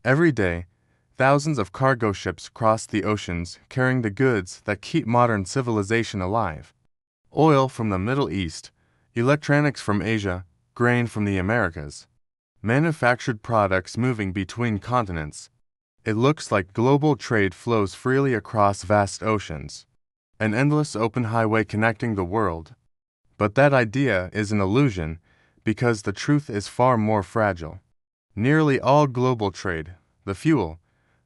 Every day, thousands of cargo ships cross the oceans carrying the goods that keep modern civilization alive. Oil from the Middle East, electronics from Asia, grain from the Americas. Manufactured products moving between continents. It looks like global trade flows freely across vast oceans. An endless open highway connecting the world. But that idea is an illusion because the truth is far more fragile. Nearly all global trade, the fuel,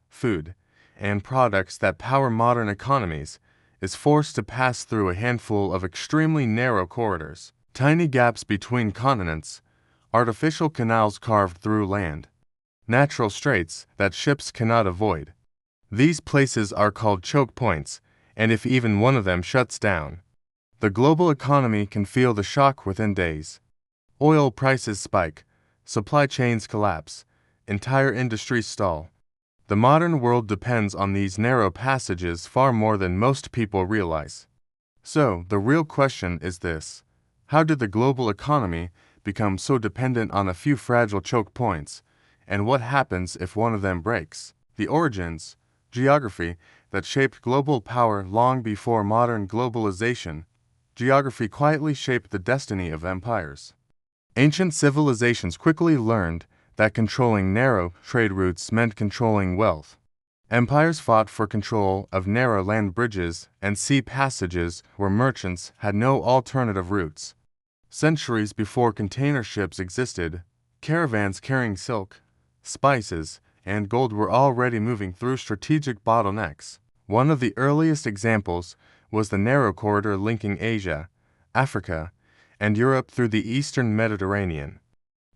food, and products that power modern economies, is forced to pass through a handful of extremely narrow corridors, tiny gaps between continents, artificial canals carved through land, natural straits that ships cannot avoid. These places are called choke points, and if even one of them shuts down, the global economy can feel the shock within days. Oil prices spike, supply chains collapse, entire industries stall. The modern world depends on these narrow passages far more than most people realize. So, the real question is this: how did the global economy become so dependent on a few fragile choke points, and what happens if one of them breaks? The origins, geography, that shaped global power long before modern globalization. Geography quietly shaped the destiny of empires. Ancient civilizations quickly learned that controlling narrow trade routes meant controlling wealth. Empires fought for control of narrow land bridges and sea passages where merchants had no alternative routes. Centuries before container ships existed, caravans carrying silk, spices, and gold were already moving through strategic bottlenecks. One of the earliest examples was the narrow corridor linking Asia, Africa, and Europe through the eastern Mediterranean.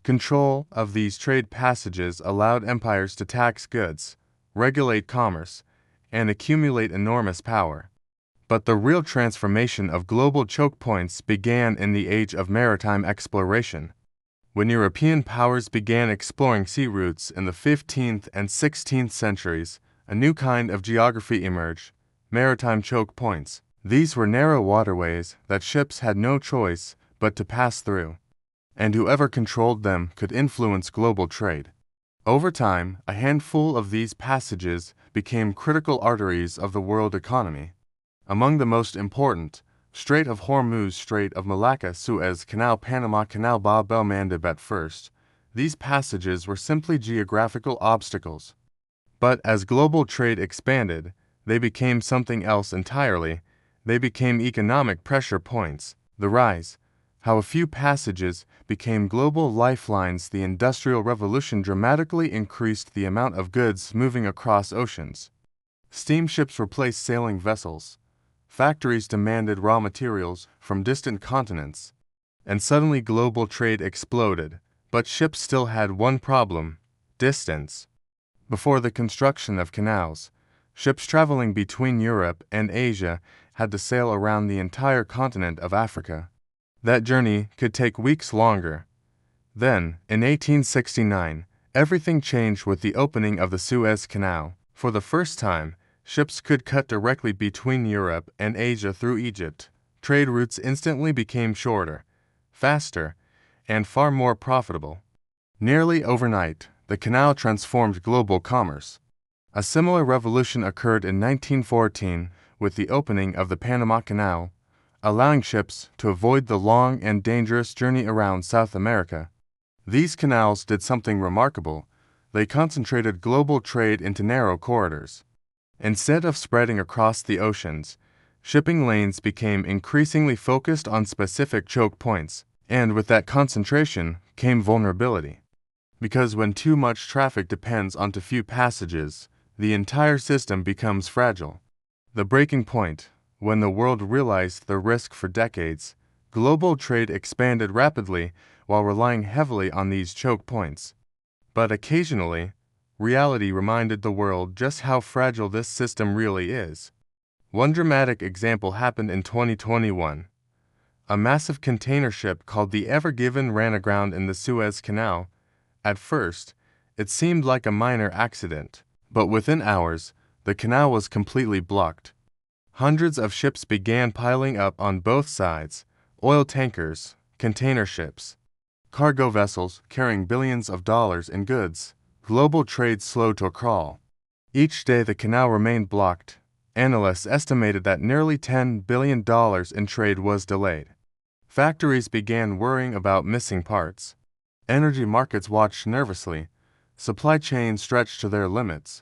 Control of these trade passages allowed empires to tax goods, regulate commerce, and accumulate enormous power. But the real transformation of global choke points began in the age of maritime exploration. When European powers began exploring sea routes in the 15th and 16th centuries, a new kind of geography emerged: maritime choke points. These were narrow waterways that ships had no choice but to pass through, and whoever controlled them could influence global trade. Over time, a handful of these passages became critical arteries of the world economy. Among the most important: Strait of Hormuz, Strait of Malacca, Suez Canal, Panama Canal. Bab el-Mandeb. At first, these passages were simply geographical obstacles. But as global trade expanded, they became something else entirely. They became economic pressure points. The rise, how a few passages became global lifelines. The Industrial Revolution dramatically increased the amount of goods moving across oceans. Steamships replaced sailing vessels. Factories demanded raw materials from distant continents. And suddenly global trade exploded. But ships still had one problem: distance. Before the construction of canals, ships traveling between Europe and Asia had to sail around the entire continent of Africa. That journey could take weeks longer. Then, in 1869, everything changed with the opening of the Suez Canal. For the first time, ships could cut directly between Europe and Asia through Egypt. Trade routes instantly became shorter, faster, and far more profitable. Nearly overnight, the canal transformed global commerce. A similar revolution occurred in 1914 with the opening of the Panama Canal, allowing ships to avoid the long and dangerous journey around South America. These canals did something remarkable: they concentrated global trade into narrow corridors. Instead of spreading across the oceans, shipping lanes became increasingly focused on specific choke points, and with that concentration came vulnerability. Because when too much traffic depends on too few passages, the entire system becomes fragile. The breaking point: when the world realized the risk for decades, global trade expanded rapidly while relying heavily on these choke points. But occasionally, reality reminded the world just how fragile this system really is. One dramatic example happened in 2021. A massive container ship called the Ever Given ran aground in the Suez Canal. At first, it seemed like a minor accident, but within hours, the canal was completely blocked. Hundreds of ships began piling up on both sides: oil tankers, container ships, cargo vessels carrying billions of dollars in goods. global trade slowed to a crawl. Each day the canal remained blocked. Analysts estimated that nearly $10 billion in trade was delayed. Factories began worrying about missing parts. Energy markets watched nervously. Supply chains stretched to their limits.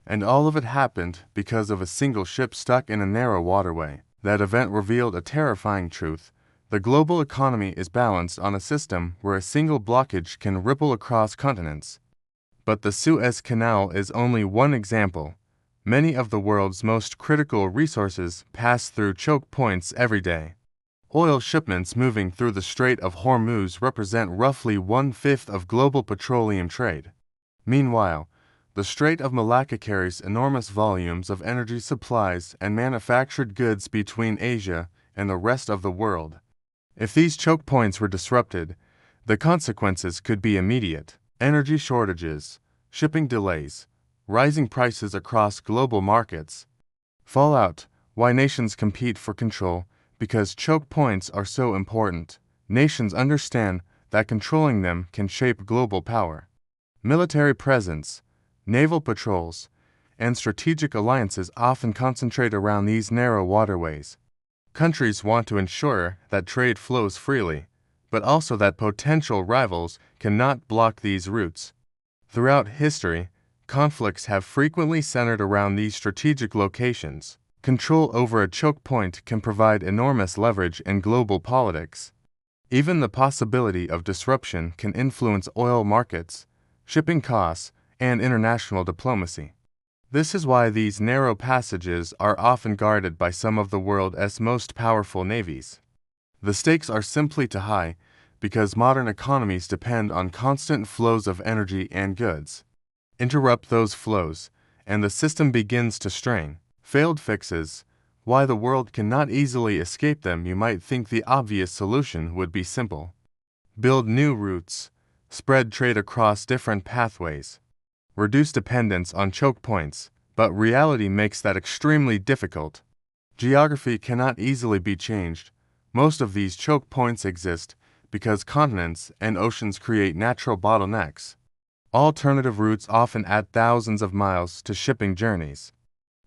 And all of it happened because of a single ship stuck in a narrow waterway. That event revealed a terrifying truth. The global economy is balanced on a system where a single blockage can ripple across continents. But the Suez Canal is only one example. Many of the world's most critical resources pass through choke points every day. Oil shipments moving through the Strait of Hormuz represent roughly one-fifth of global petroleum trade. Meanwhile, the Strait of Malacca carries enormous volumes of energy supplies and manufactured goods between Asia and the rest of the world. If these choke points were disrupted, the consequences could be immediate. Energy shortages, shipping delays, rising prices across global markets. Fallout: why nations compete for control. Because choke points are so important, nations understand that controlling them can shape global power. Military presence, naval patrols, and strategic alliances often concentrate around these narrow waterways. Countries want to ensure that trade flows freely, but also that potential rivals cannot block these routes. Throughout history, conflicts have frequently centered around these strategic locations. Control over a choke point can provide enormous leverage in global politics. Even the possibility of disruption can influence oil markets, shipping costs, and international diplomacy. This is why these narrow passages are often guarded by some of the world's most powerful navies. The stakes are simply too high because modern economies depend on constant flows of energy and goods. Interrupt those flows, and the system begins to strain. Failed fixes: why the world cannot easily escape them. You might think the obvious solution would be simple. Build new routes, spread trade across different pathways, reduce dependence on choke points, but reality makes that extremely difficult. Geography cannot easily be changed. Most of these choke points exist because continents and oceans create natural bottlenecks. Alternative routes often add thousands of miles to shipping journeys.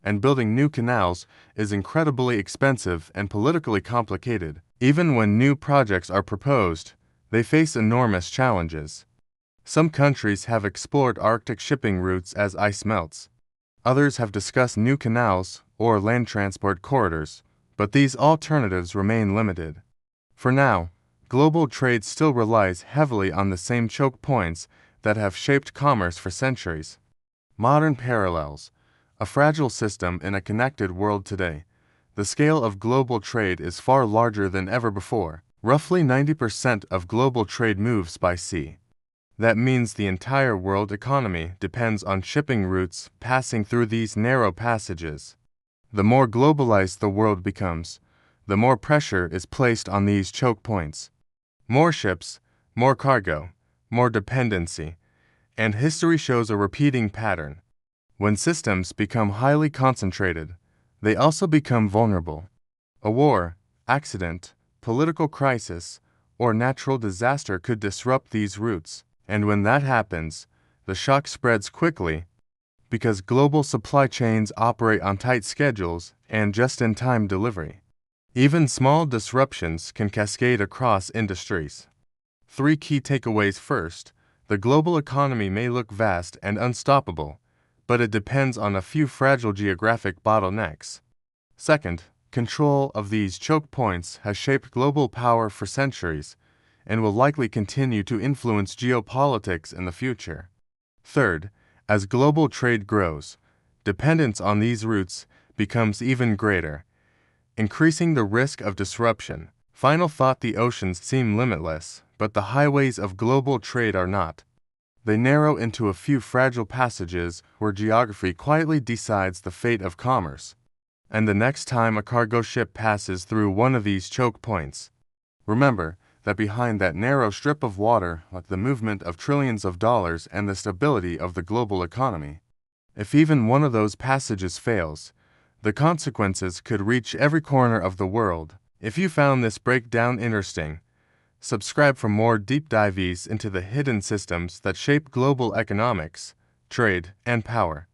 And building new canals is incredibly expensive and politically complicated. Even when new projects are proposed, they face enormous challenges. Some countries have explored Arctic shipping routes as ice melts. Others have discussed new canals or land transport corridors, but these alternatives remain limited. For now, global trade still relies heavily on the same choke points that have shaped commerce for centuries. Modern parallels: a fragile system in a connected world today. The scale of global trade is far larger than ever before. Roughly 90% of global trade moves by sea. That means the entire world economy depends on shipping routes passing through these narrow passages. The more globalized the world becomes, the more pressure is placed on these choke points. More ships, more cargo, more dependency, and history shows a repeating pattern. When systems become highly concentrated, they also become vulnerable. A war, accident, political crisis, or natural disaster could disrupt these routes, and when that happens, the shock spreads quickly because global supply chains operate on tight schedules and just-in-time delivery. Even small disruptions can cascade across industries. 3 key takeaways. First, the global economy may look vast and unstoppable, but it depends on a few fragile geographic bottlenecks. Second, control of these choke points has shaped global power for centuries and will likely continue to influence geopolitics in the future. Third, as global trade grows, dependence on these routes becomes even greater, increasing the risk of disruption. Final thought: the oceans seem limitless, but the highways of global trade are not. They narrow into a few fragile passages where geography quietly decides the fate of commerce. And the next time a cargo ship passes through one of these choke points, remember that behind that narrow strip of water lies the movement of trillions of dollars and the stability of the global economy. If even one of those passages fails, the consequences could reach every corner of the world. If you found this breakdown interesting, subscribe for more deep dives into the hidden systems that shape global economics. trade, and power.